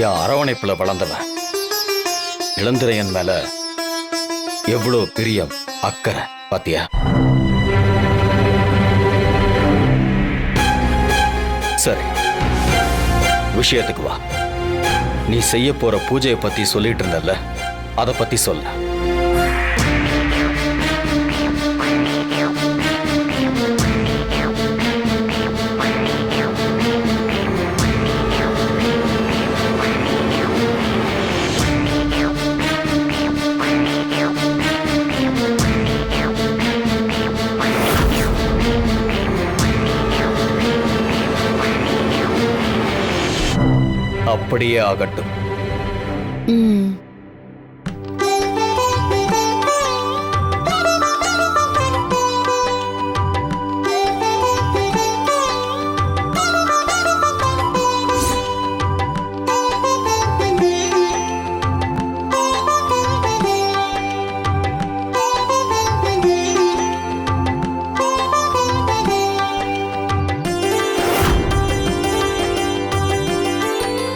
என் அரவணைப்புல வளர்ந்தவன். இளந்திரையன் மேல எவ்வளவு பிரியம், அக்கறை பாத்தியா? சரி, விஷயத்துக்கு வா. நீ செய்ய போற பூஜையை பத்தி சொல்லிட்டு இருந்தல்ல, அதை பத்தி சொல்ல. அப்படியே ஆகட்டும்.